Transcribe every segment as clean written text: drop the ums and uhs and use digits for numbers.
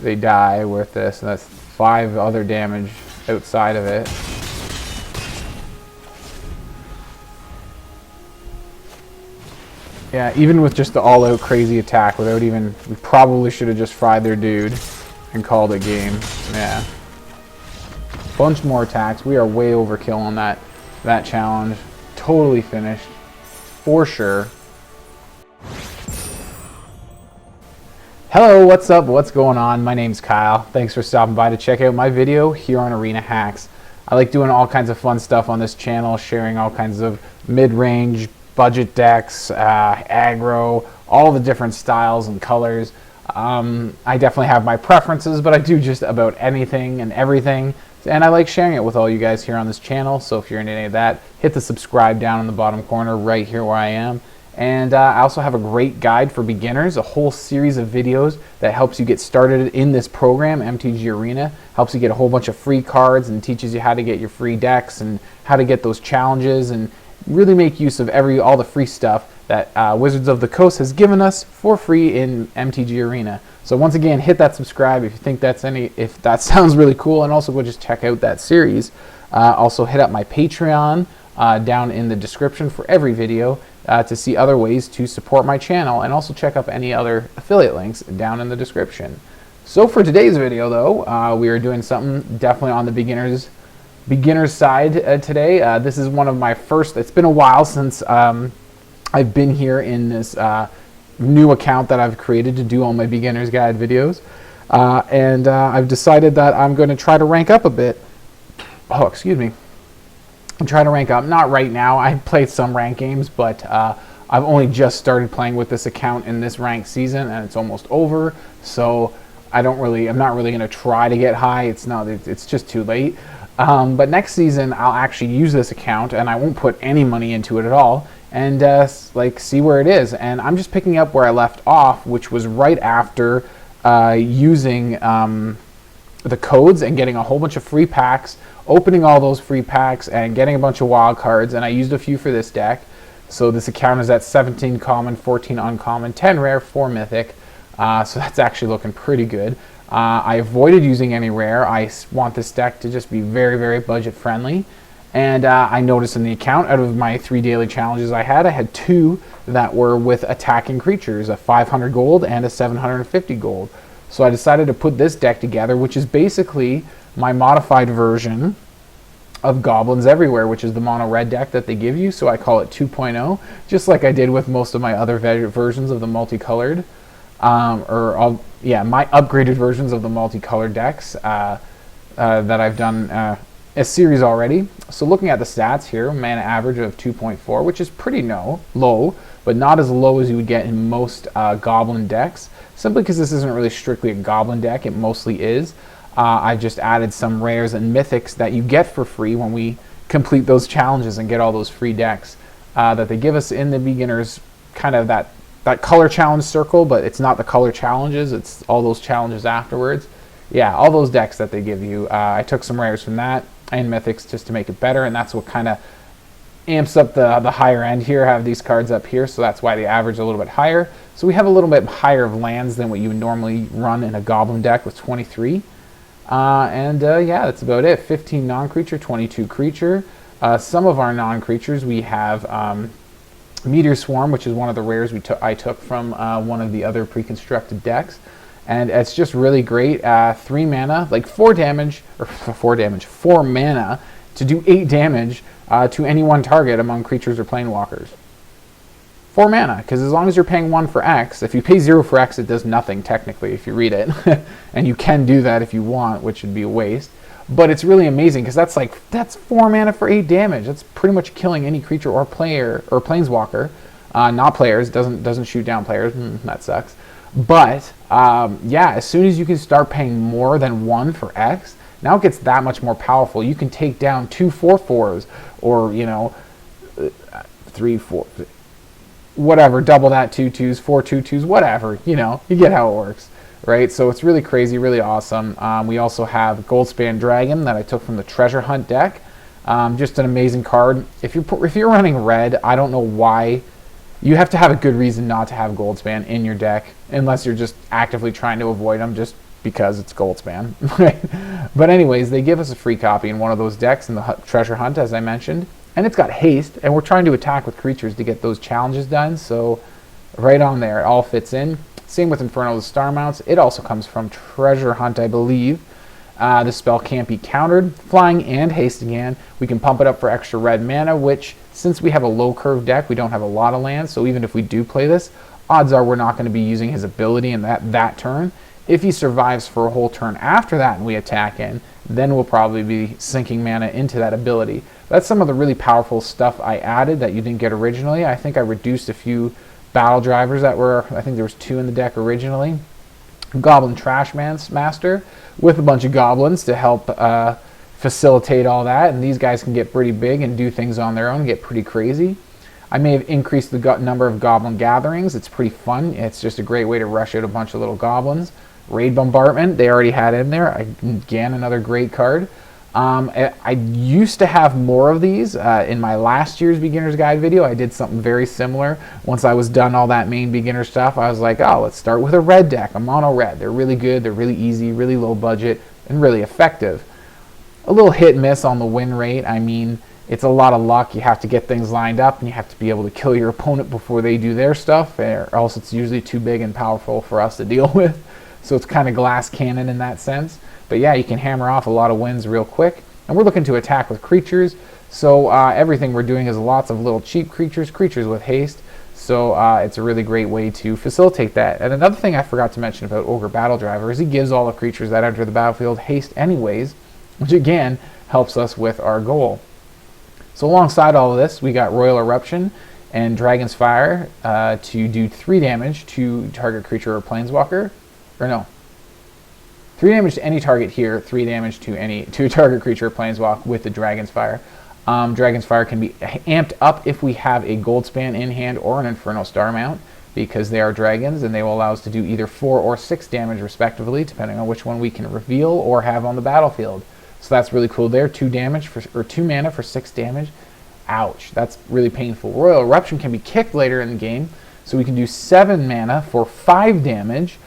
they die with this, and that's 5 other damage outside of it. Yeah, even with just the all-out crazy attack, without even, we probably should have just fried their dude and called it game. Yeah. Bunch more attacks. We are way overkill on that challenge. Totally finished. For sure. Hello, what's up? What's going on? My name's Kyle. Thanks for stopping by to check out my video here on Arena Hacks. I like doing all kinds of fun stuff on this channel, sharing all kinds of mid-range, budget decks, aggro, all the different styles and colors. I definitely have my preferences, but I do just about anything and everything. And I like sharing it with all you guys here on this channel. So if you're into any of that, hit the subscribe down in the bottom corner right here where I am. And I also have a great guide for beginners, a whole series of videos that helps you get started in this program, MTG Arena. Helps you get a whole bunch of free cards and teaches you how to get your free decks and how to get those challenges and really make use of all the free stuff that Wizards of the Coast has given us for free in MTG Arena. So once again, hit that subscribe if you think if that sounds really cool, and also go just check out that series. Also hit up my Patreon down in the description for every video to see other ways to support my channel, and also check up any other affiliate links down in the description. So for today's video though, we are doing something definitely on the beginner's side today. This is one of my first, it's been a while since I've been here in this new account that I've created to do all my beginner's guide videos. And I've decided that I'm going to try to rank up a bit. Oh, excuse me. I'm trying to rank up. Not right now. I played some ranked games, but I've only just started playing with this account in this ranked season, and it's almost over. So I'm not really going to try to get high. It's just too late. But next season, I'll actually use this account, and I won't put any money into it at all, and see where it is. And I'm just picking up where I left off, which was right after using the codes and getting a whole bunch of free packs, opening all those free packs, and getting a bunch of wild cards. And I used a few for this deck. So this account is at 17 common, 14 uncommon, 10 rare, 4 mythic. So that's actually looking pretty good. I avoided using any rare. I want this deck to just be very, very budget friendly. And I noticed in the account, out of my 3 daily challenges I had 2 that were with attacking creatures, a 500 gold and a 750 gold. So I decided to put this deck together, which is basically my modified version of Goblins Everywhere, which is the mono red deck that they give you. So I call it 2.0, just like I did with most of my other versions of the multicolored. My upgraded versions of the multicolored decks that I've done a series already. So looking at the stats here, mana average of 2.4, which is pretty low, but not as low as you would get in most Goblin decks, simply because this isn't really strictly a Goblin deck. It mostly is. I just added some rares and mythics that you get for free when we complete those challenges and get all those free decks that they give us in the beginners, kind of that color challenge circle, but it's not the color challenges, it's all those challenges afterwards. Yeah, all those decks that they give you. I took some rares from that and mythics just to make it better, and that's what kind of amps up the higher end here. I have these cards up here, so that's why the average is a little bit higher. So we have a little bit higher of lands than what you would normally run in a Goblin deck with 23. Yeah, that's about it. 15 non-creature, 22 creature. Some of our non-creatures, we have Meteor Swarm, which is one of the rares I took from one of the other pre-constructed decks, and it's just really great. 3 mana, like 4 mana to do 8 damage to any one target among creatures or planeswalkers. 4 mana, because as long as you're paying 1 for X, if you pay 0 for X, it does nothing technically if you read it, and you can do that if you want, which would be a waste. But it's really amazing because that's 4 mana for 8 damage. That's pretty much killing any creature or player or planeswalker. Not players. Doesn't shoot down players. That sucks. But yeah, as soon as you can start paying more than 1 for X, now it gets that much more powerful. You can take down 2 4/4s, or 3 4, whatever. Double that, 2 2s, 4 2 2s, whatever. You get how it works. Right, so it's really crazy, really awesome. We also have Goldspan Dragon that I took from the Treasure Hunt deck. Just an amazing card. If you're running red, I don't know why. You have to have a good reason not to have Goldspan in your deck, unless you're just actively trying to avoid them. Just because it's Goldspan. But anyways, they give us a free copy in one of those decks in the treasure hunt, as I mentioned. And it's got haste, and we're trying to attack with creatures to get those challenges done. So right on there, it all fits in. Same with Inferno, the star mounts. It also comes from treasure hunt, I believe. The spell can't be countered. Flying and haste again. We can pump it up for extra red mana, which, since we have a low curve deck, we don't have a lot of lands. So even if we do play this, odds are we're not going to be using his ability in that turn. If he survives for a whole turn after that and we attack in, then we'll probably be sinking mana into that ability. That's some of the really powerful stuff I added that you didn't get originally. I think I reduced a few battle drivers that were, I think there was 2 in the deck originally. Goblin Trash Master with a bunch of goblins to help facilitate all that, and these guys can get pretty big and do things on their own, get pretty crazy. I may have increased the number of Goblin Gatherings. It's pretty fun. It's just a great way to rush out a bunch of little goblins. Raid Bombardment, they already had in there. Again, another great card. I used to have more of these. In my last year's Beginner's Guide video, I did something very similar. Once I was done all that main beginner stuff, I was like, oh, let's start with a red deck, a mono red. They're really good, they're really easy, really low budget, and really effective. A little hit and miss on the win rate. I mean, it's a lot of luck. You have to get things lined up, and you have to be able to kill your opponent before they do their stuff, or else it's usually too big and powerful for us to deal with. So it's kind of glass cannon in that sense. But yeah, you can hammer off a lot of wins real quick. And we're looking to attack with creatures. So everything we're doing is lots of little cheap creatures with haste. So it's a really great way to facilitate that. And another thing I forgot to mention about Ogre Battledriver is he gives all the creatures that enter the battlefield haste anyways, which again helps us with our goal. So alongside all of this, we got Roil Eruption and Dragon's Fire to do 3 damage to target creature or planeswalker. Or no. 3 damage to any target here, 3 damage to a target creature or planeswalk with the Dragon's Fire. Dragon's Fire can be amped up if we have a Goldspan in hand or an Inferno Star Mount, because they are dragons and they will allow us to do either 4 or 6 damage respectively, depending on which one we can reveal or have on the battlefield. So that's really cool there. 2 mana for 6 damage. Ouch, that's really painful. Roil Eruption can be kicked later in the game, so we can do 7 mana for 5 damage.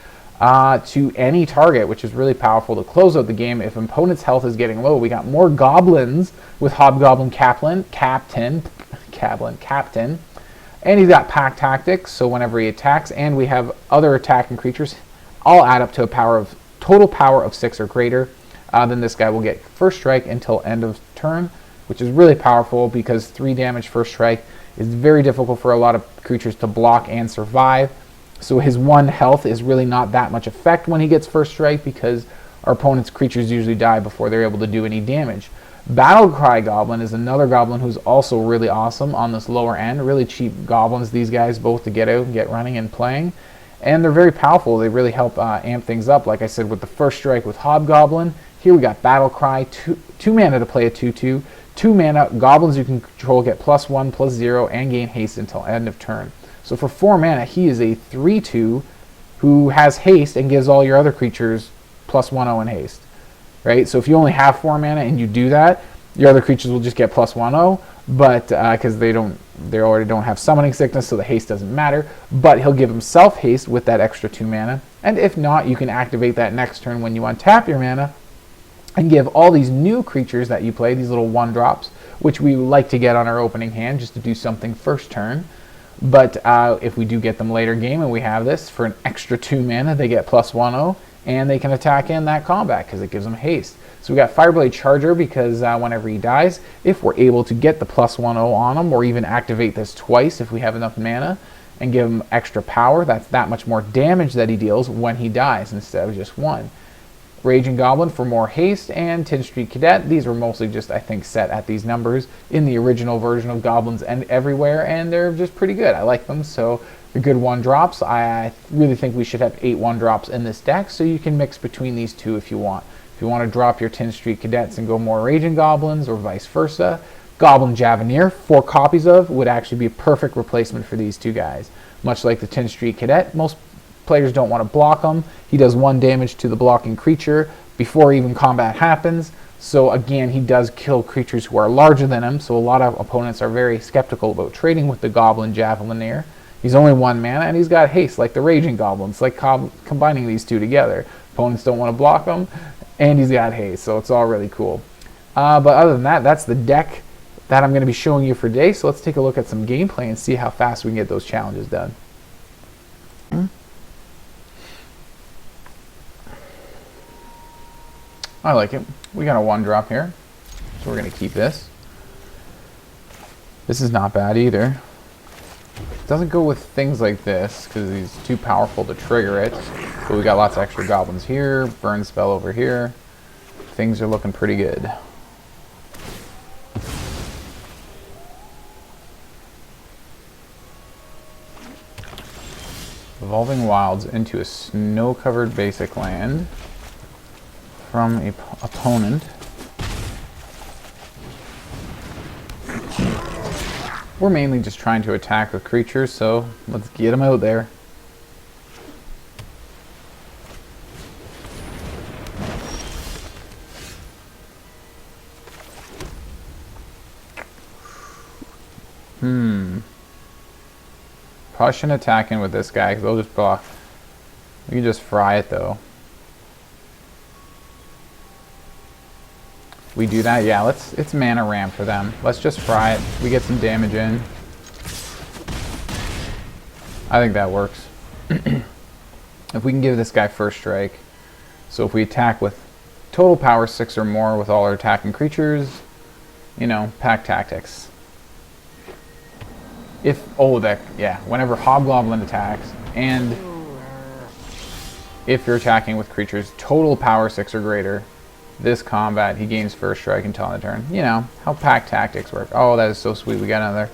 To any target, which is really powerful to close out the game. If opponent's health is getting low, we got more goblins with Hobgoblin Captain, and he's got Pack Tactics, so whenever he attacks, and we have other attacking creatures, all add up to a total power of 6 or greater. Then this guy will get first strike until end of turn, which is really powerful because 3 damage first strike is very difficult for a lot of creatures to block and survive. So his 1 health is really not that much effect when he gets first strike because our opponent's creatures usually die before they're able to do any damage. Battle Cry Goblin is another goblin who's also really awesome on this lower end. Really cheap goblins, these guys, both to get out and get running and playing. And they're very powerful. They really help amp things up. Like I said, with the first strike with Hobgoblin. Here we got Battle Cry, 2 mana to play a 2/2. 2 mana, goblins you can control get +1/+0 and gain haste until end of turn. So for 4 mana, he is a 3/2 who has haste and gives all your other creatures +1/0 in haste, right? So if you only have 4 mana and you do that, your other creatures will just get +1/0, but because they already don't have summoning sickness, so the haste doesn't matter. But he'll give himself haste with that extra 2 mana, and if not, you can activate that next turn when you untap your mana and give all these new creatures that you play, these little 1-drops, which we like to get on our opening hand just to do something first turn. But if we do get them later game and we have this, for an extra 2 mana, they get +1/0, and they can attack in that combat because it gives them haste. So we got Fireblade Charger because whenever he dies, if we're able to get the +1/0 on him, or even activate this twice if we have enough mana, and give him extra power, that's that much more damage that he deals when he dies instead of just 1. Raging Goblin for more haste, and Tin Street Cadet. These were mostly just, I think, set at these numbers in the original version of Goblins Everywhere, and they're just pretty good. I like them, so they're good 1-drops. I really think we should have 8 1-drops in this deck, so you can mix between these two if you want. If you want to drop your Tin Street Cadets and go more Raging Goblins, or vice versa, Goblin Javanier, 4 copies of, would actually be a perfect replacement for these two guys. Much like the Tin Street Cadet, most players don't want to block him. He does 1 damage to the blocking creature before even combat happens. So again, he does kill creatures who are larger than him, so a lot of opponents are very skeptical about trading with the Goblin Javanier. He's only 1 mana, and he's got haste like the Raging Goblins, like combining these two together. Opponents don't want to block him, and he's got haste, so it's all really cool. But other than that, that's the deck that I'm going to be showing you for today. So let's take a look at some gameplay and see how fast we can get those challenges done. I like it. We got a 1-drop here, so we're going to keep this. This is not bad either. It doesn't go with things like this because he's too powerful to trigger it. But we got lots of extra goblins here, burn spell over here. Things are looking pretty good. Evolving Wilds into a snow-covered basic land from an opponent. We're mainly just trying to attack with creatures, so let's get them out there. Probably shouldn't attack in with this guy because they'll just block. We can just fry it though. We do that? Yeah, it's mana ramp for them. Let's just fry it. We get some damage in. I think that works. If we can give this guy first strike. So if we attack with total power 6 or more with all our attacking creatures, you know, pack tactics. Whenever Hobgoblin attacks, and if you're attacking with creatures total power 6 or greater, this combat, he gains first strike until end of turn. You know, how pack tactics work. Oh, that is so sweet. We got another.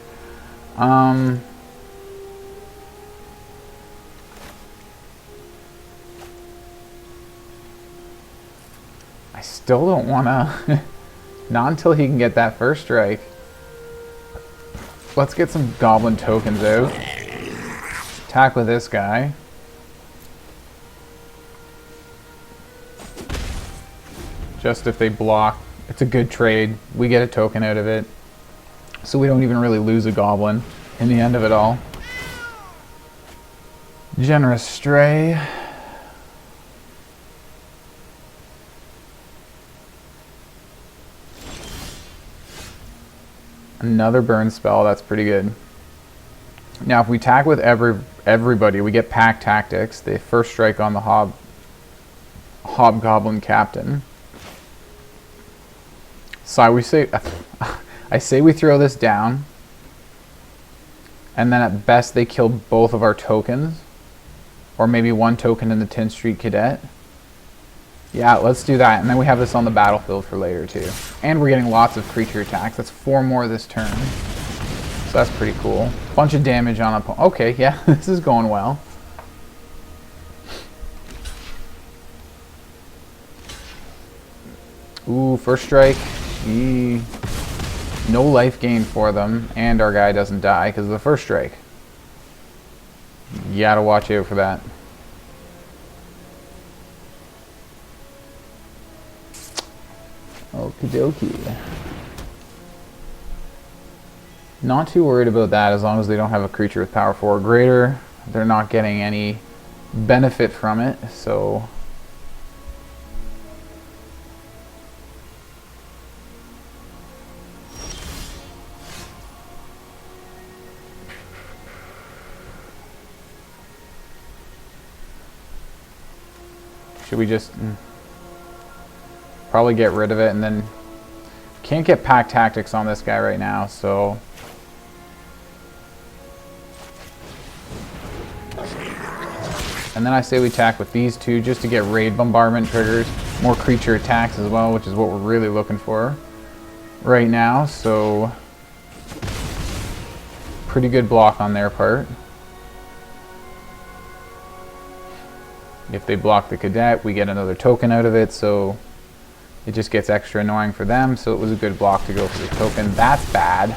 I still don't want to... Not until he can get that first strike. Let's get some goblin tokens out. Attack with this guy. Just if they block, it's a good trade. We get a token out of it. So we don't even really lose a goblin in the end of it all. Generous Stray. Another burn spell, that's pretty good. Now if we attack with everybody, we get pack tactics. They first strike on the Hobgoblin Captain. So I say we throw this down, and then at best they kill both of our tokens, or maybe one token in the Tin Street Cadet. Yeah, let's do that, and then we have this on the battlefield for later too. And we're getting lots of creature attacks. That's 4 more this turn, so that's pretty cool. Bunch of damage on a... Okay, yeah, this is going well. Ooh, first strike. No life gain for them, and our guy doesn't die because of the first strike. You gotta watch out for that. Okie dokie. Not too worried about that as long as they don't have a creature with power 4 or greater. They're not getting any benefit from it, so... Should we just probably get rid of it, and then can't get pack tactics on this guy right now, so and then I say we attack with these two just to get Raid Bombardment triggers, more creature attacks as well, which is what we're really looking for right now. So pretty good block on their part. If they block the cadet, we get another token out of it, so it just gets extra annoying for them. So it was a good block to go for the token. That's bad.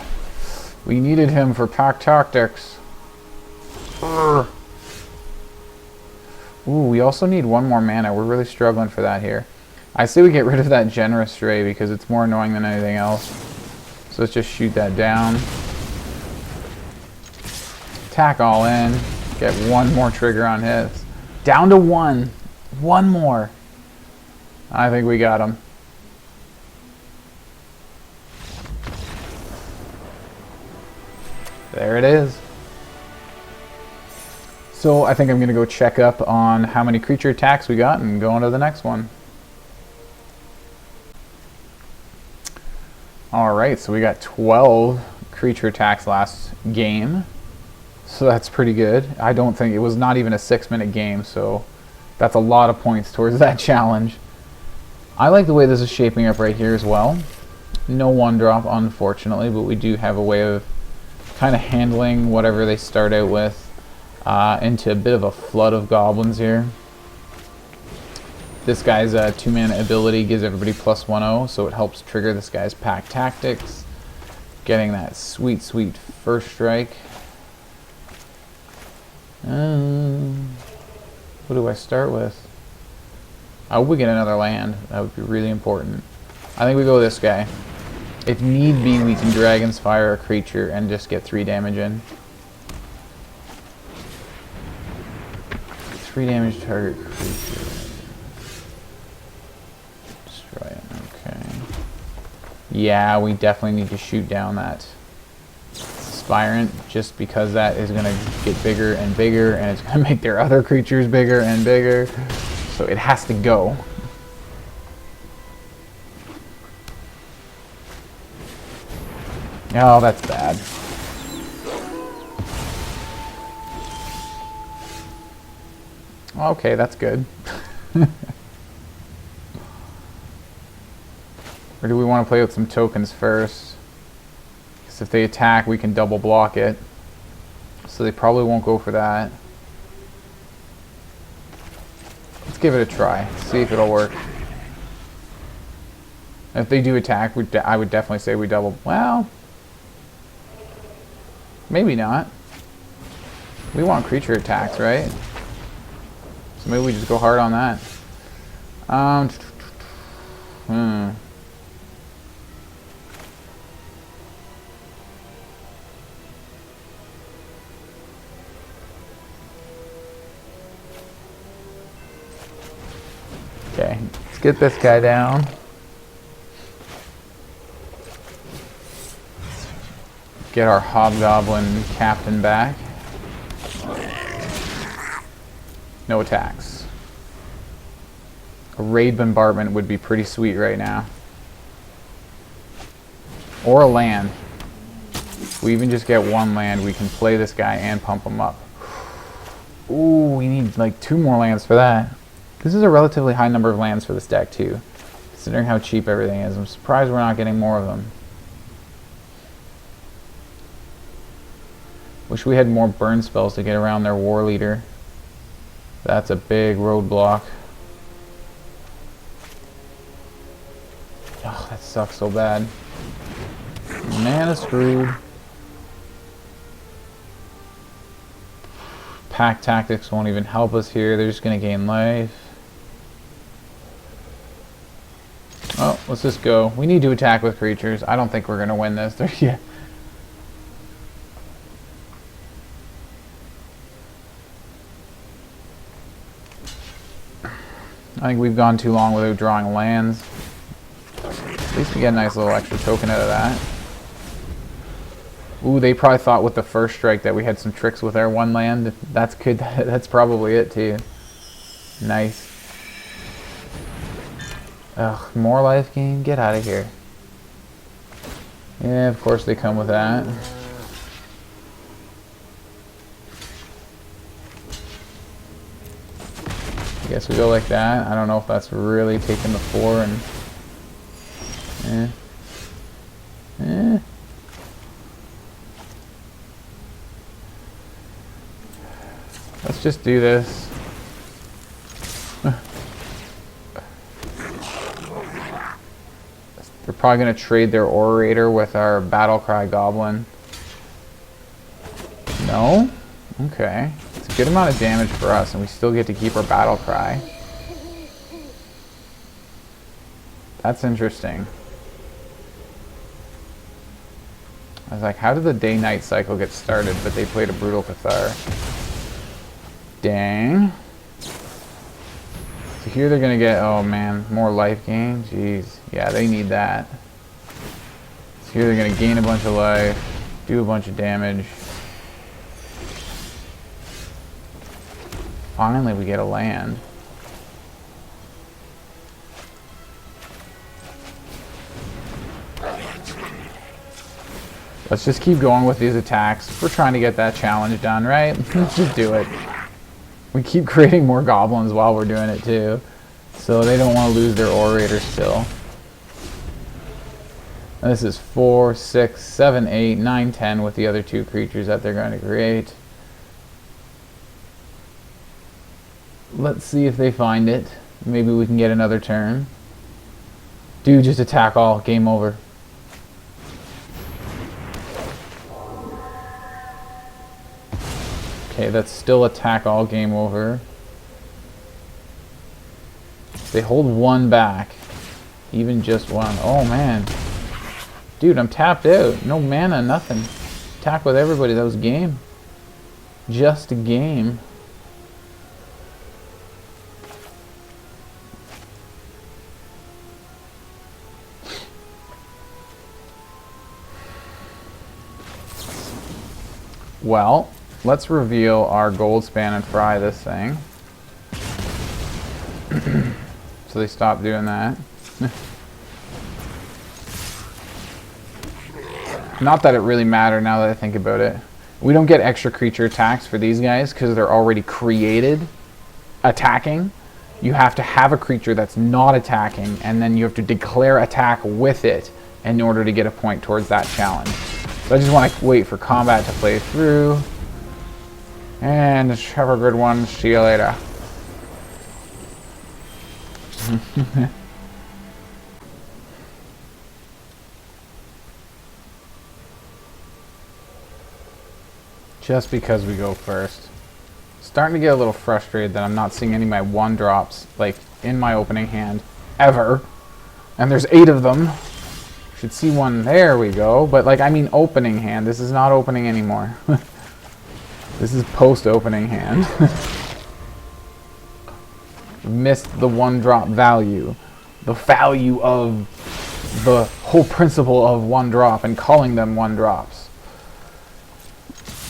We needed him for pack tactics. Urgh. Ooh, we also need 1 more mana. We're really struggling for that here. I say we get rid of that Generous Stray because it's more annoying than anything else. So let's just shoot that down. Attack all in. Get 1 more trigger on hits. Down to 1. One more. I think we got him. There it is. So I think I'm going to go check up on how many creature attacks we got and go on to the next one. Alright, so we got 12 creature attacks last game. So that's pretty good. I don't think it was not even a 6-minute game, so that's a lot of points towards that challenge. I like the way this is shaping up right here as well. No one drop, unfortunately, but we do have a way of kind of handling whatever they start out with into a bit of a flood of goblins here. This guy's 2-mana ability gives everybody +1/0, so it helps trigger this guy's pack tactics. Getting that sweet, sweet first strike. What do I start with? I hope we get another land. That would be really important. I think we go with this guy. If need be, we can Dragon's Fire a creature and just get 3 damage in. 3 damage to target creature. Destroy it. Okay. Yeah, we definitely need to shoot down that Spirant, just because that is going to get bigger and bigger, and it's going to make their other creatures bigger and bigger. So it has to go. Oh, that's bad. Okay, that's good. Or do we want to play with some tokens first? Because if they attack, we can double block it. So they probably won't go for that. Let's give it a try. See if it'll work. If they do attack, I would definitely say we double. Well, maybe not. We want creature attacks, right? So maybe we just go hard on that. Okay, let's get this guy down. Get our Hobgoblin Captain back. No attacks. A Raid Bombardment would be pretty sweet right now. Or a land. If we even just get 1 land, we can play this guy and pump him up. Ooh, we need like 2 more lands for that. This is a relatively high number of lands for this deck too, considering how cheap everything is. I'm surprised we're not getting more of them. Wish we had more burn spells to get around their war leader. That's a big roadblock. Oh, that sucks so bad. Mana screwed. Pack tactics won't even help us here. They're just going to gain life. Oh, let's just go. We need to attack with creatures. I don't think we're going to win this. Yeah. I think we've gone too long without drawing lands. At least we get a nice little extra token out of that. Ooh, they probably thought with the first strike that we had some tricks with our 1 land. That's good. That's probably it too. Nice. Ugh, more life gain? Get out of here. Yeah, of course they come with that. I guess we go like that. I don't know if that's really taking the 4 and... Let's just do this. They're probably going to trade their Orator with our Battle Cry Goblin. No? Okay. It's a good amount of damage for us, and we still get to keep our Battle Cry. That's interesting. I was like, how did the day-night cycle get started? But they played a Brutal Cathar. Dang. Here they're gonna get, oh man, more life gain. Jeez, yeah, they need that. So here they're gonna gain a bunch of life, do a bunch of damage. Finally, we get a land. Let's just keep going with these attacks. We're trying to get that challenge done, right? Let's just do it. We keep creating more goblins while we're doing it too. So they don't want to lose their orator still. And this is 4, 6, 7, 8, 9, 10 with the other two creatures that they're going to create. Let's see if they find it. Maybe we can get another turn. Dude, just attack all. Game over. Okay, that's still attack all, game over. They hold one back. Even just one. Oh man. Dude, I'm tapped out. No mana, nothing. Attack with everybody. That was game. Just a game. Well, let's reveal our gold span and fry this thing. So they stopped doing that. Not that it really mattered now that I think about it. We don't get extra creature attacks for these guys because they're already created attacking. You have to have a creature that's not attacking, and then you have to declare attack with it in order to get a point towards that challenge. So I just want to wait for combat to play through. And have a good one. See you later. Just because we go first. Starting to get a little frustrated that I'm not seeing any of my 1-drops like in my opening hand ever. And there's 8 of them. Should see one. There we go. But like, I mean opening hand. This is not opening anymore. This is post-opening hand. Missed the 1-drop value. The value of the whole principle of 1-drop and calling them 1-drops.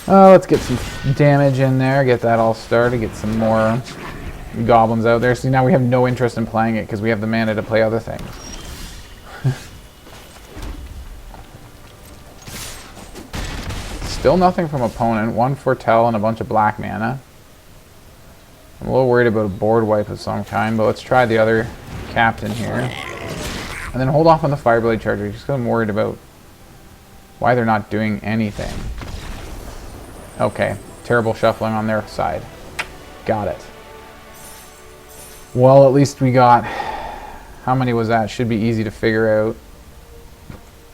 Let's get some damage in there. Get that all started. Get some more goblins out there. See, now we have no interest in playing it because we have the mana to play other things. Still nothing from opponent. 1 foretell and a bunch of black mana. I'm a little worried about a board wipe of some kind, but let's try the other captain here. And then hold off on the Fireblade Charger, just because I'm worried about why they're not doing anything. Okay, terrible shuffling on their side. Got it. Well, at least we got... How many was that? Should be easy to figure out.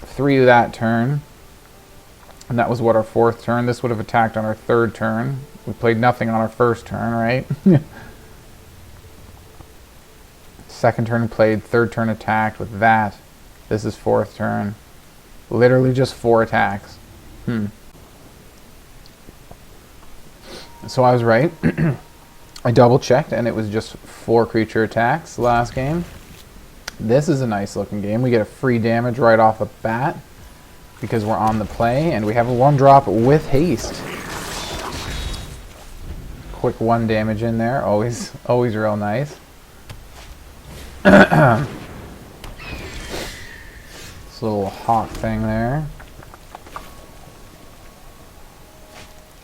3 that turn. And that was what, our 4th turn? This would have attacked on our 3rd turn. We played nothing on our 1st turn, right? 2nd turn played, 3rd turn attacked with that. This is 4th turn. Literally just 4 attacks. So I was right. I double checked and it was just 4 creature attacks last game. This is a nice looking game. We get a free damage right off the bat because we're on the play, and we have a 1-drop with haste. Quick 1 damage in there, always real nice. This little hawk thing there.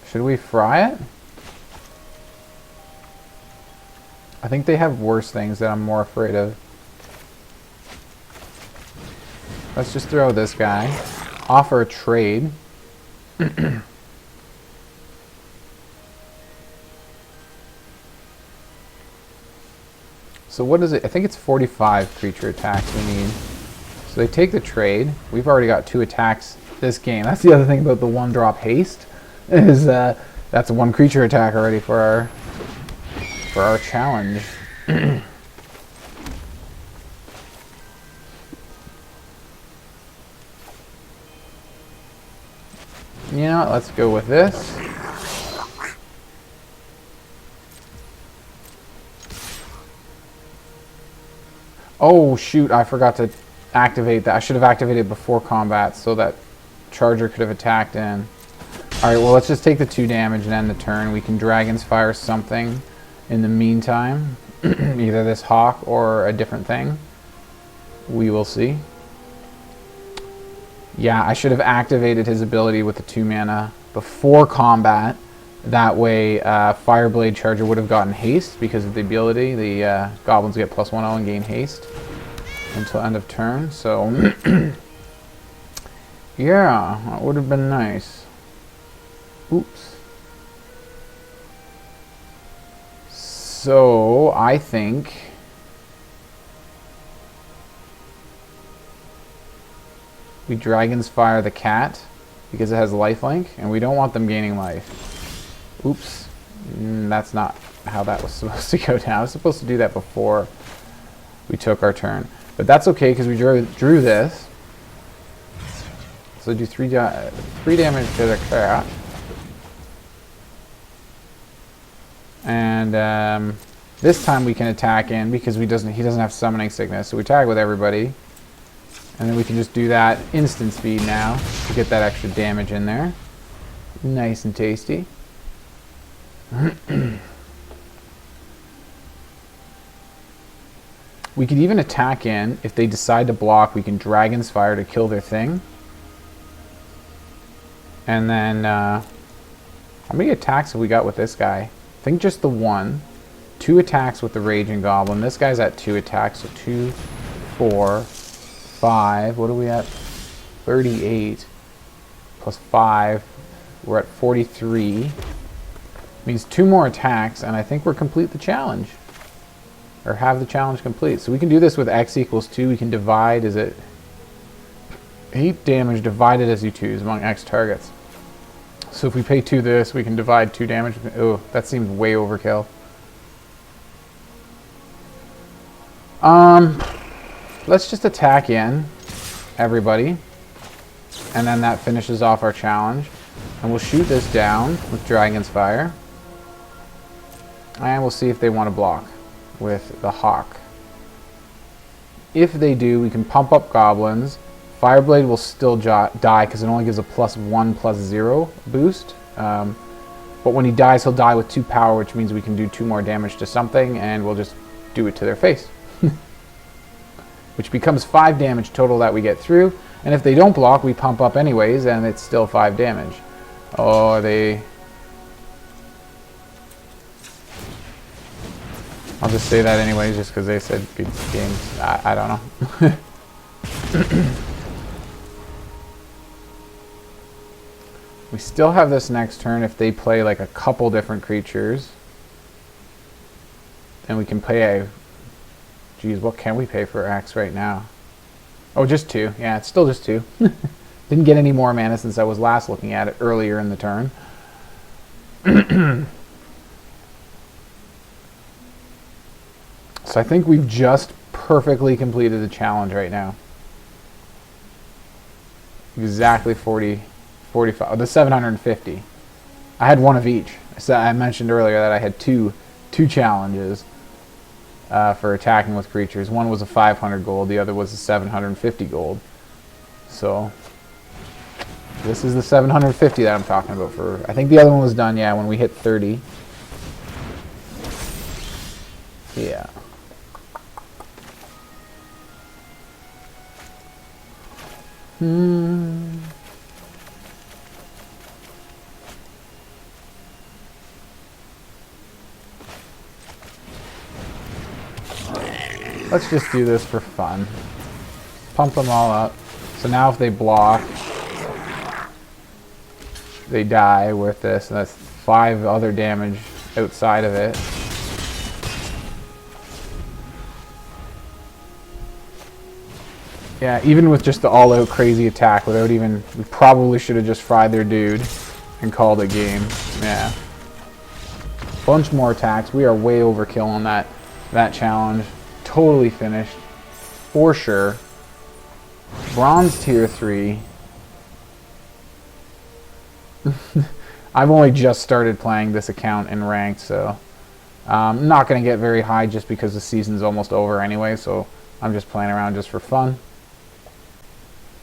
Should we fry it? I think they have worse things that I'm more afraid of. Let's just throw this guy. Offer a trade. So what is it? I think it's 45 creature attacks we need. So they take the trade. We've already got 2 attacks this game. That's the other thing about the 1-drop haste, is that's 1 creature attack already for our challenge. You know what, let's go with this. Oh shoot, I forgot to activate that. I should have activated before combat so that Charger could have attacked in. Alright, well let's just take the 2 damage and end the turn. We can Dragon's Fire something in the meantime. Either this Hawk or a different thing. We will see. Yeah, I should have activated his ability with the 2 mana before combat. That way, Fireblade Charger would have gotten haste because of the ability. The goblins get +1/0 and gain haste until end of turn. So, yeah, that would have been nice. Oops. So, I think we Dragon's Fire the cat because it has lifelink, and we don't want them gaining life. Oops. That's not how that was supposed to go down. I was supposed to do that before we took our turn. But that's okay because we drew this. So do 3 damage to the cat. And this time we can attack in because he doesn't have summoning sickness. So we attack with everybody. And then we can just do that instant speed now to get that extra damage in there. Nice and tasty. We could even attack in. If they decide to block, we can Dragon's Fire to kill their thing. And then, how many attacks have we got with this guy? I think just the 1. 2 attacks with the Raging Goblin. This guy's at 2 attacks, so 2, 4, 5. What are we at? 38. Plus 5. We're at 43. Means 2 more attacks, and I think we're complete the challenge. Or have the challenge complete. So we can do this with x equals 2. We can divide, is it 8 damage divided as you choose among x targets. So if we pay 2 this, we can divide 2 damage. Oh, that seems way overkill. Let's just attack in everybody. And then that finishes off our challenge. And we'll shoot this down with Dragon's Fire. And we'll see if they want to block with the Hawk. If they do, we can pump up goblins. Fireblade will still die because it only gives a +1/+0 boost. But when he dies, he'll die with 2 power, which means we can do 2 more damage to something, and we'll just do it to their face. Which becomes 5 damage total that we get through. And if they don't block, we pump up anyways, and it's still 5 damage. Oh, I'll just say that anyways, just because they said good games. I don't know. We still have this next turn if they play like a couple different creatures. Then we can pay a... Geez, what can we pay for X right now? Oh, just 2. Yeah, it's still just 2. Didn't get any more mana since I was last looking at it earlier in the turn. So I think we've just perfectly completed the challenge right now. Exactly 45. The 750. I had 1 of each. So I mentioned earlier that I had two challenges for attacking with creatures. One was a 500 gold. The other was a 750 gold. So this is the 750 that I'm talking about. For I think the other one was done. Yeah, when we hit 30. Yeah. Let's just do this for fun. Pump them all up. So now if they block, they die with this, and that's 5 other damage outside of it. Yeah, even with just the all-out crazy attack, without even... We probably should have just fried their dude and called it game. Yeah. Bunch more attacks. We are way overkill on that challenge. Totally finished. For sure. Bronze tier 3. I've only just started playing this account in ranked, so... I'm not going to get very high just because the season's almost over anyway, so... I'm just playing around just for fun.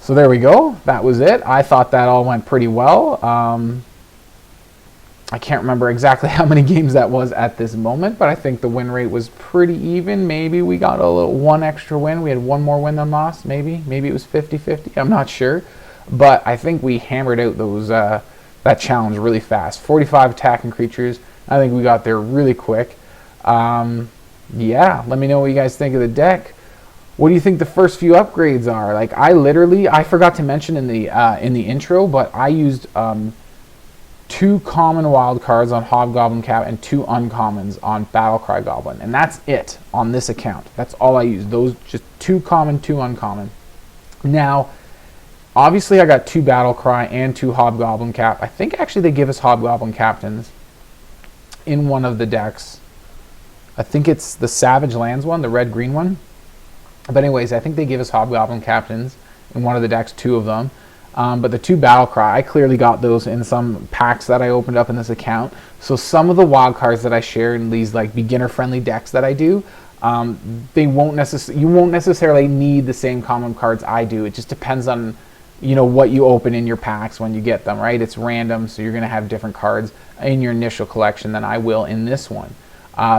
So there we go. That was it. I thought that all went pretty well. I can't remember exactly how many games that was at this moment, but I think the win rate was pretty even. Maybe we got one extra win. We had one more win than lost, maybe. Maybe it was 50-50. I'm not sure. But I think we hammered out those that challenge really fast. 45 attacking creatures. I think we got there really quick. Yeah, let me know what you guys think of the deck. What do you think the first few upgrades are? Like, I forgot to mention in the intro, but I used 2 common wild cards on Hobgoblin Captain and 2 uncommons on Battle Cry Goblin, and that's it on this account. That's all I used. Those just 2 common, 2 uncommon. Now, obviously, I got 2 Battle Cry and 2 Hobgoblin Cap. I think actually they give us Hobgoblin Captains in one of the decks. I think it's the Savage Lands one, the red-green one. But anyways, I think they give us Hobgoblin Captains in one of the decks, 2 of them. But the 2 Battle Cry, I clearly got those in some packs that I opened up in this account. So some of the wild cards that I share in these like beginner-friendly decks that I do, you won't necessarily need the same common cards I do. It just depends on, you know, what you open in your packs when you get them, right? It's random, so you're going to have different cards in your initial collection than I will in this one.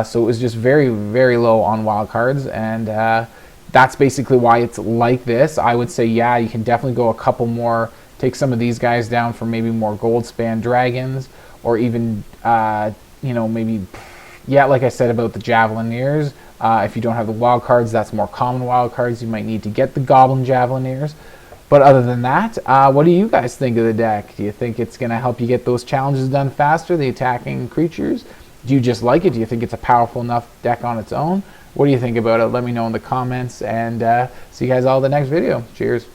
So it was just very, very low on wild cards, and that's basically why it's like this. I would say, yeah, you can definitely go a couple more, take some of these guys down for maybe more gold span dragons, or even, you know, maybe, yeah, like I said about the Javelineers, if you don't have the wild cards, that's more common wild cards. You might need to get the Goblin Javelineers. But other than that, what do you guys think of the deck? Do you think it's going to help you get those challenges done faster, the attacking creatures? Do you just like it? Do you think it's a powerful enough deck on its own? What do you think about it? Let me know in the comments, and see you guys all in the next video. Cheers.